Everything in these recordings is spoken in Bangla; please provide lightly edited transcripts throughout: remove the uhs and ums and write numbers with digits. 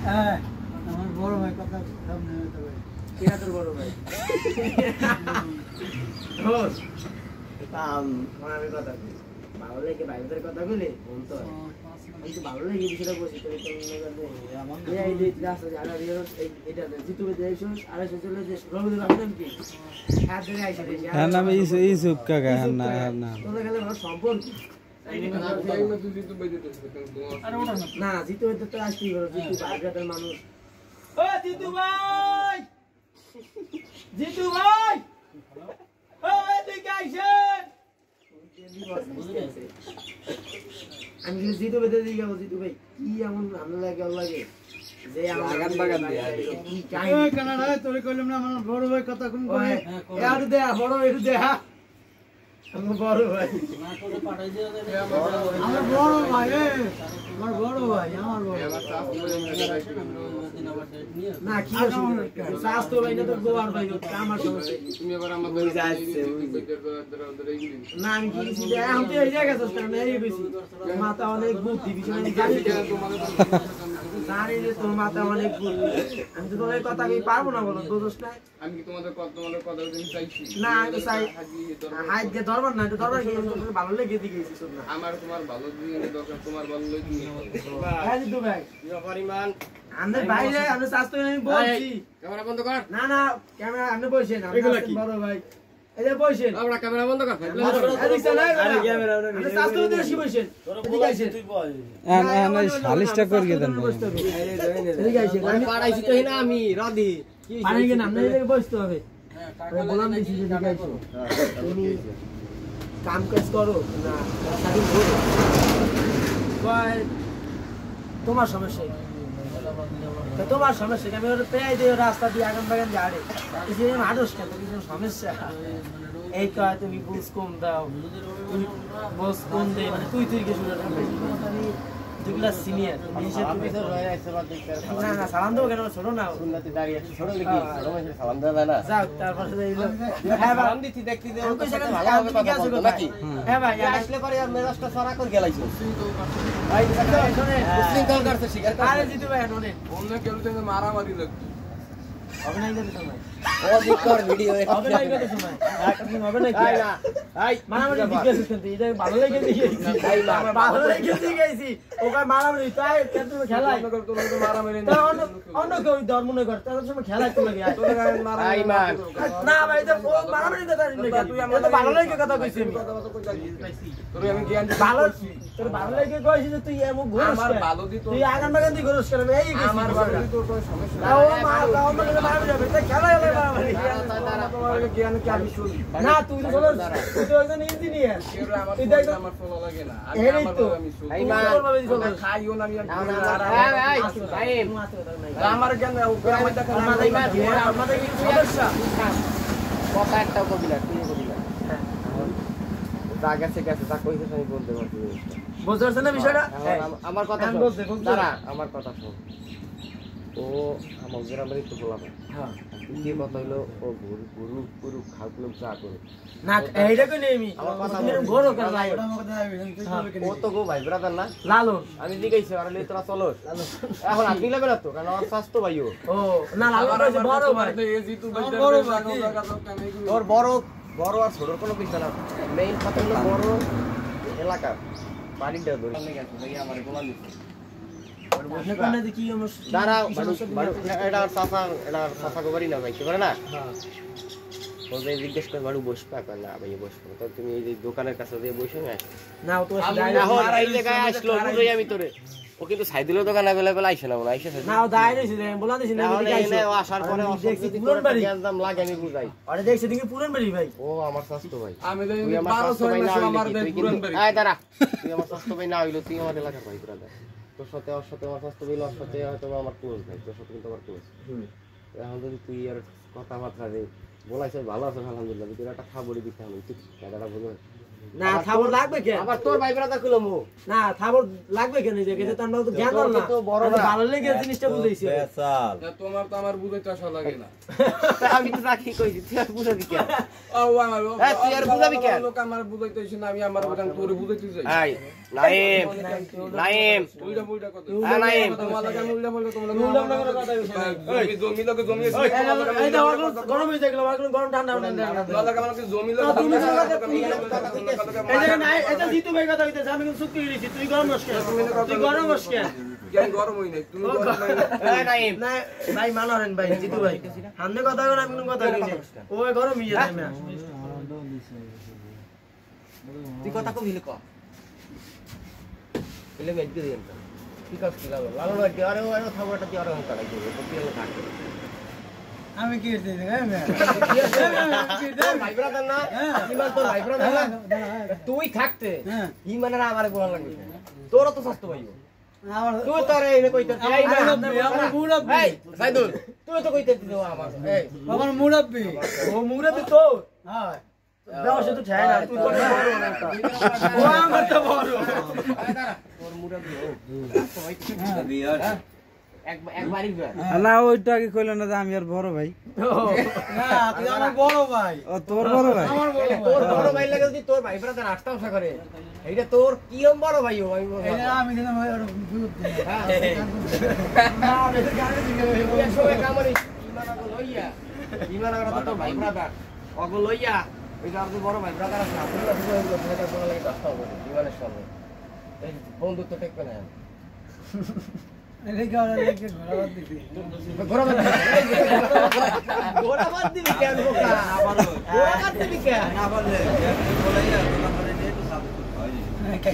হ্যাঁ আমার বড় ভাই কথা সামনে হতে ভাই কে তোর বড় ভাই রোজ আমি কথা বলি ভালো লাগে ভাইদের কথা বলে ফোন তো কিন্তু ভালো লাগে বিষয়টা বলছি তো এই যে রাস্তা জানা দিয়ে এটা জিতু দেইছো আর এসে চলে যে রবিদের নাম কি হাত ধরে আইছে হ্যাঁ নাম ইসুফ কাকা না না তোদের গেলে ভালো সম্পর্ক না জিতু হইতে তো আসতেই পারো জিতু বাইরের মানুষ ও জিতু ভাই ও এদিকে আইছেন আমি জিতু বেঁধে দিয়ে যাবো জিতু ভাই কি এমন ভালো লাগে লাগে যে বাগান বাগান দিয়ে কানাডা তোরে কইলাম না আমার বড় ভাই কথা কোন কই আর দে বড় একটু দে আমার বড় ভাই আমার বড় ভাই আমার বড় ভাই আমার বড় না কি স্বাস্থ্য ভাই না তো গোয়ার ভাই আমার সমস্যা তুমি আবার আমাদের যাচ্ছে না আমি কি কিছু এখন তো এই জায়গা যাচ্ছে না এই বেশি মাথা অনেক বুদ্ধি বিষয় জানি জানি যে তোর মাথা অনেক বুদ্ধি আমি তো তোমার কথা কি পারবো না বলো দোষ নাই আমি কি তোমাদের কথা চাইছি না আমি চাই হাত দিয়ে ধরবার না ধরবার কি ভালো লেগে দিয়েছি শোন না আমার তোমার ভালো দিয়ে দরকার তোমার ভালো লেগে হ্যাঁ দিদু ভাই পরিমাণ আমাদের বাইরে আমি স্বাস্থ্য আমি বলছি ক্যামেরা বন্ধ কর না না ক্যামেরা আপনি বসেন আপনি বড় ভাই এই যে বসেন আমরা ক্যামেরা বন্ধ কর আরে ক্যামেরা আপনি স্বাস্থ্য দিয়ে বসে বসেন এদিকে আইছেন তুই বল না সালিশটা করিয়ে দেন এদিকে আইছেন আমি পাড়াইছি তো না আমি রাধি পানি কেন আপনি এদিকে বসতে হবে আমি বললাম দিছি যে এদিকে আইছো তুমি কাম কাজ করো না সাথে ঘুরো কয় তোমার সমস্যা তো তোমার সমস্যা আমি ওর প্রায় দিয়ে রাস্তা দিয়ে আগাম বাগান ঝাড়ে এই মানুষ কেন কিছু সমস্যা এই তো তুমি বুঝ কম দাও তুমি বুঝ কম দে মানে তুই কিছু আমি দুগুলা সিনিয়র তুমি তো রয়ে আইছো না না সালাম দাও কেন ছোট না উন্নতি দাঁড়িয়ে ছোট নাকি ছোট মানুষের সালাম দেওয়া না যাও তারপরে এইলো হ্যাঁ সালাম দিতে দেখতে দে ভালো হবে কথা বলতো নাকি হ্যাঁ ভাই আসলে পরে আর মেজাজটা ছড়া করে গেলাইছো ভাই শুনে সিঙ্গল করতে শিকার আরে জিতু ভাই শুনে অন্য কেউ তো মারামারি লাগবে অভিনয় করতে সময় অধিকার ভিডিও অভিনয় করতে সময় আপনি অভিনয় কি না ভাই মারামারি জিজ্ঞাসা করতে এটা ভালো লেগে দিয়েছি ভাই ভালো লেগে দিয়েছি ওকে মারামারি তাই কেন খেলাই মারামারি অন্য কেউ ধর্ম নয় করতে তার সময় খেলাই তো লাগে মারামারি না ভাই তো মারামারি দাদা তুই আমার তো ভালো লেগে কথা কইছিস তোর আমি জ্ঞান ভালো তোর ভালো লেগে কইছিস যে তুই এমন ঘুরছ আমার ভালো দি তুই আগান বাগান দি ঘুরছ কেন এই আমার ভালো দি তোর কোনো সমস্যা না ও মা গাও মানে মারামারি যাবে তাই খেলাই হলে মারামারি তোমার জ্ঞান কি আমি শুনি না তুই তো বলো তুই তো একজন ইঞ্জিনিয়ার তুই দেখ আমার ফলো লাগে না এই তো আমি শুনি এই মা খাইও না আমি আমার জ্ঞান গ্রামে দেখা না আমাদের কি সমস্যা কথা একটা কবিলা তুই কবিলা যা গেছে গেছে যা কইছে আমি বলতে পারছি বুঝতে পারছেন না বিষয়টা আমার কথা শোন দাঁড়া আমার কথা শোন ও আমার গ্রামেরই তো বলা ভাই হ্যাঁ কি কথা হইলো ও গুরু গুরু খাওয়ালো চা করে না এইটা কই নেই আমি আমার কথা তুমি ঘোরো কেন ভাই ও তো গো ভাই ব্রাদার না লালু আমি জিগাইছি আর লে তোরা চলো এখন আপনি লাগবে না তো কারণ আমার স্বাস্থ্য ভাইও ও না লালু কইছে বড় ভাই বড় ভাই তোর বড় বড় আর ছোট কোনো বিষয় না মেইন কথা হলো বড় এলাকা বাড়িটা ধরে আমার গোলা দিচ্ছে ওখানে দেখি আমার দাঁড়া এটা সাফা করি না ভাই কি করে না বলতে জিজ্ঞেস করে বাড়ু বসবে না ভাই বসবো তো তুমি এই যে দোকানের কাছে দিয়ে বসে না না তো এই জায়গায় আসলো বুঝাই আমি তোরে ও কিন্তু সাইদুলের দোকান अवेलेबल আইছে না বলে আইছে না দাই দিছি বলা দিছি না আসার পরে দেখছি পুরন বাড়ি দাম লাগে আমি বুঝাই আরে দেখছি দেখি পুরন বাড়ি ভাই ও আমার স্বাস্থ্য ভাই আমি 12 মাস আমার পুরন বাড়ি আয় দাঁড়া তুই আমার স্বাস্থ্য ভাই না হইলো তুই আমার এলাকার ভাই ব্রাদার তোর সাথে আমার স্বাস্থ্য ভাই ওর সাথে হয়তো আমার ক্লোজ ভাই তোর সাথে কিন্তু আমার ক্লোজ এখন যদি তুই আর কথাবার্তা রে বলাইছিস ভালো আছে আলহামদুলিল্লাহ তুই একটা খাবারই দিতে হবে তুই টাকাটা বল না খাবার লাগবে কেন আবার তোর ভাই ব্রাদার কইলো মু না খাবার লাগবে কেন যে গেছে তো আমরা তো জ্ঞান না তো বড় ভালো লেগে জিনিসটা বুঝাইছি তোমার তো আমার বুঝাইতে আসা লাগে না আমি তো রাখি কইছি তুই আর বুঝাবি কেন ও আমার তুই আর বুঝাবি কেন লোক আমার বুঝাইতে না আমি আমার তোরে বুঝাইতে চাই নাইম নাইম উইটা মুইটা কত হ্যাঁ নাইম তোমার লাগা উইটা বললো তোমার উল্টা উল্টা করে কথা কইছ না। জমি লোকে জমি আছে এই দাও গরম হয়ে যায় গেল গরম ঠান্ডা তোমার লাগা মানে জমি তো তুমি লোকে এই যে নাই এটা জিতু ভাই কথা কইতেছ আমি কিন্তু চুক্তি করেছি তুই গরম হস কেন তুই গরম হস কেন কেন গরম হই নাই তুমি গরম নাই এই নাইম না ভাই মানরেন ভাই জিতু ভাই সামনে কথা কই আমি কোনো কথা কই না ওই গরম হয়ে যায় না তুই কথা কইলি ক এলে মেজ দিয়ে দেন ঠিক আছে লালো লালো কি আরে আরে থাবড়াটা কি আরে হন্তা লাগবে কপি হলো থাকে আমি কি করতে ভাই ব্রাদার না ইমান তোর ভাই ব্রাদার না তুই থাকতে ইমানের আমারে বলা লাগবে তোরও তো সস্ত ভাইও তুই তো রে এনে কইতে এই আমার মুরব্বি এই সাইদুল তুই তো কইতে দিও আমার এই আমার মুরব্বি ও মুরব্বি তো হ্যাঁ দাও সে তো ঠায় না তুই তো ও আমার তো বড় তোর মুরব্বি ও একবারই বিয়া না ওইটা আগে কইল না যে আমি আর বড় ভাই না তুই আমার বড় ভাই ও তোর বড় ভাই আমার বড় তোর ভাই বড় ভাই লাগে যদি তোর ভাই ব্রাদার আসতে আশা করে এইটা তোর কিরম বড় ভাই ও আমি বলবো এটা আমি দিলাম বিরোধ দিই না এটা গানে দিকে ওই সবাই কামড়ি ইমানাগো লইয়া ইমানাগো তো তোর ভাই ব্রাদার অগো লইয়া ওই যে আর বড় ভাই ব্রাদার আছে আপনি তো ওইগুলো ছেলেটা বলা লাগে কষ্ট হবে ইমানের সঙ্গে এই বন্ধুত্ব টেকবে না এটা গাড়ি লেগে ঘোরাবার দিবি ঘোরাবাদ দিবি কেন বোকা ঘোরাবাদ দিবি কেন না বললে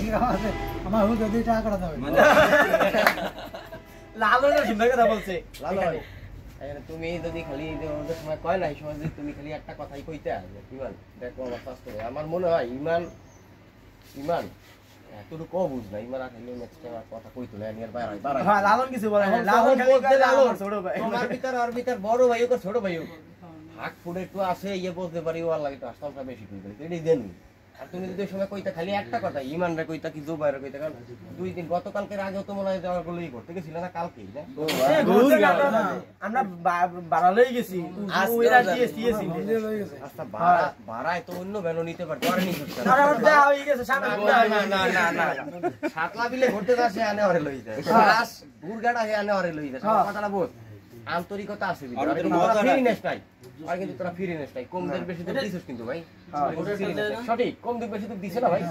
কি আছে আমার হুদে 2 টাকা করে দাও লালো না সুন্দর কথা বলছে লালো তুমি যদি খালি ওদের সময় কয় না এই সময় যদি তুমি খালি একটা কথাই কইতে আসবে ইমান দেখো আমার শাস্ত্র আমার মনে হয় ইমান ইমান এতটুকু কো বুঝ না ইমান আসলে নেক্সট টাইম কথা কইতো না নিয়ার বাইরে হ্যাঁ লালন কিছু বলে না লালন খালি কয় লালন ছোট ভাই তোমার ভিতর আর ভিতর বড় ভাই ওকে ছোট ভাই হাক ফুডে একটু আসে ইয়ে বলতে পারি ও আল্লাহ একটু আস্তামটা বেশি কই করে এটাই দেন আর তুমি যদি ওই সময় কইতা খালি একটা কথা ইমান রে কইতা কি জোবাইরে কইতা কারণ 2 দিন গতকালকের আগেও তো মনে হয় যাওয়ার গুলোই করতে গেছিল না কালকেই না আমরা বাড়ালেই গেছি ওইরা দিয়েছি আচ্ছা ভাড়ায় তো অন্য ভ্যানও নিতে পারতো আর নিতে না দেয়া হয়ে গেছে সামনে না সাতলা বিলে ঘুরতে যাচ্ছে আনে ওরে লই যায় বাস বুরগাটা হে আনে ওরে লই যায় কথাটা বল আন্তরিকতা আছে ভিতরে আর তোরা ফ্রিনেস নাই আর কিন্তু তোরা ফ্রিনেস নাই কম দের বেশি তো দিছিস কিন্তু ভাই সঠিক কম দের বেশি তো দিছ না ভাই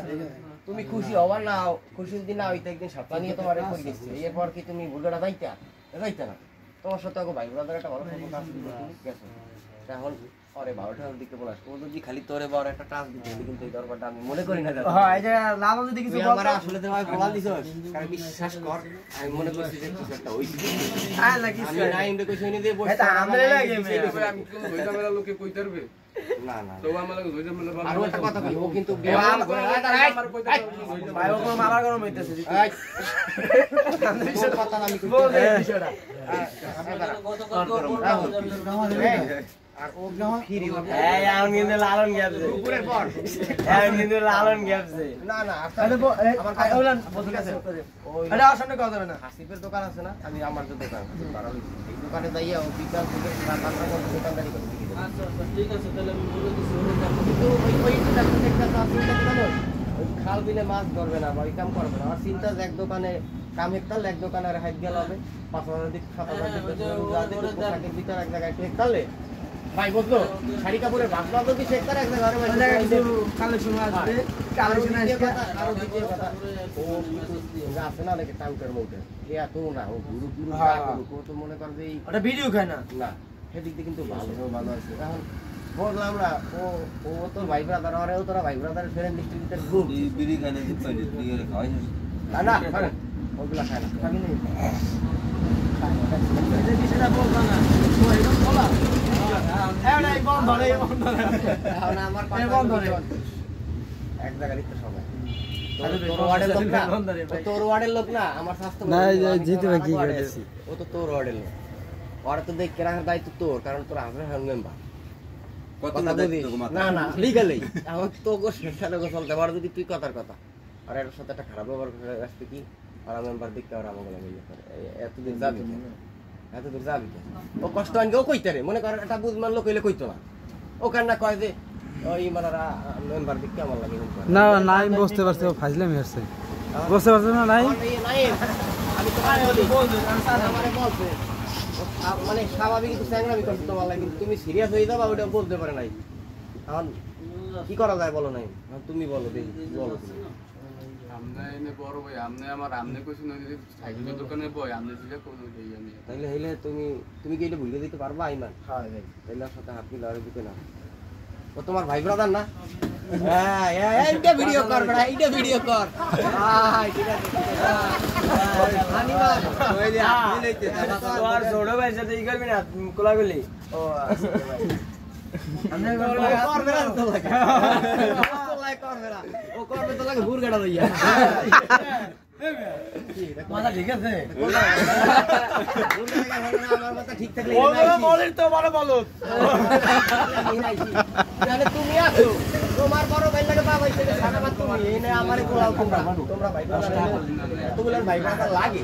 তুমি খুশি হওয়া না খুশি যদি না হইতে একদিন সাতলা নিয়ে তোমারে করে গেছে এরপর কি তুমি বুরগাটা যাইতা না তোমার সাথে আগো ভাই ব্রাদার একটা ভালো সম্পর্ক আছে তুমি গেছো এখন আরে 12টার দিকে বলাস ও যদি খালি তোরে বড় একটা টাচ দিতে কিন্তু এই দরবারটা আমি মনে করি না দাদা হ্যাঁ এই যে লালন যদি কিছু তুই বলতো আমারে আসলে তো ভাই বলা দিছস কারণ বিশ্বাস কর আমি মনে করছি যে কিছু একটা হইছে আয় লাগিস আমি নাইমটা কইছি নি দিয়ে বসে এটা আমরে লাগে আমি কোন হইতা মেলা লোকে কইতে পারবে না না তো আমার লাগে হইতা মেলা আর একটা কথা কই ও কিন্তু ভাই ও কোনো মারা গরম হইতেছে কথা আমি কই বল এই বিষয়টা আর ও ফিরি এই আমি কিন্তু লালন গেছে উপরের পর এই কিন্তু লালন গেছে না না আরে আমার আই ওলান ঠিক আছে এটা আসলে কথা হবে না হাসিবের দোকান আছে না আমি আমার যে দোকান এই দোকানে যাইয়া ও বিকাল থেকে রাত 8টার মধ্যে দোকানদারি করে দিই আচ্ছা ঠিক আছে তাহলে আমি বলে দিছি কিন্তু ওই একটা চিন্তা করো ওই খাল বিলে মাছ ধরবে না বা ওই কাম করবে না আর চিন্তা এক দোকানে কাম হেক্তাল এক দোকানে আর হাইট গেল হবে 5000 দিক 7000 দিক ভিতর এক জায়গায় হেক্তালে ভাই বুঝলো শাড়ি কাপড়ের বাসনা তো কি হেক্তার এক জায়গায় কালেকশন আসবে কালেকশন আসবে আরো দ্বিতীয় কথা ও আছে না নাকি টাঙ্কের মধ্যে এ এত না ও গুরু গুরু ও তো মনে করে যে ওটা ভিডিও খায় না না সেদিক দিয়ে কিন্তু ভালো আছে এখন বললাম আমরা ও তোর ভাই ব্রাদার আর ও তোরা ভাই ব্রাদার ফ্রেন্ড লিস্টের ভিতরে গ্রুপ বিড়ি খানে যে পাইলে দিয়ে খাওয়াই না ওগুলা খায় না খাবি না এই বিষয়টা বলবা না ও একদম বলা এই বন্ধ ধরে এখন আমার কথা এক জায়গায় তো সবাই তোর ওয়ার্ডের লোক না আমার স্বাস্থ্য না জিতে ভাই কি কইতেছি ও তো তোর ওয়ার্ডের লোক ওরা তো দেখ রাখার দায়িত্ব তোর কারণ তোর হাজার মেম্বার না না লিগালি এখন তো সাথে চলতে পারো যদি তুই কথার কথা আর এর সাথে একটা খারাপ ব্যবহার করে আসবে কি আর মেম্বার দেখতে আর আমাকে এতদিন যাবি এতদূর যাবি ও কষ্ট আনকে ও কইতে রে মনে করেন একটা বুঝমান লোক হইলে কইতো না ও কান্না কয় যে ওই মানারা মেম্বার দেখতে আমার লাগে না না আমি বুঝতে পারছি ও ফাজলামি হচ্ছে বুঝতে পারছো না নাই আমি তোমারে বলছে মানে স্বাভাবিক কিছু চ্যাংরামি করতে তোমার লাগে, কিন্তু তুমি সিরিয়াস হয়ে যাবা ওটা বলতে পারে নাই। এখন কি করা যায় বলো নাই, তুমি বলো দেখি বলো। আমনে এনে বড় ভাই আমনে আমার আমনে কইছেন ওই যে সাইকেলের দোকানে বই আমনে দিলে কোন দেই আমি তাইলে হইলে তুমি কি এটা ভুলে দিতে পারবা আইমান? হ্যাঁ ভাই তাইলে ওর সাথে হাত মিলারে দিতে না। ও তোমার ভাই ব্রাদার না? হ্যাঁ এইটা ভিডিও কর বড়া, এইটা ভিডিও কর। হ্যাঁ ঠিক আছে হানিমান ওই যে আপনি লইতে তো আর ছোট ভাই সাথে ই করবি না কোলাগুলি ও আচ্ছা ভাই আমরা করবে না তো লাগে তো লাগে করবে না ও করবে তো লাগে হুরগাড়া লইয়া মাথা ঠিক আছে আমার মাথা ঠিক থাকলে বলির তো বড় বলো তাহলে তুমি আছো তোমার বড় ভাই লাগে বাবা সারা মাত্র তুমি এনে আমারে কোলাও তোমরা ভাই ব্রাদার লাগে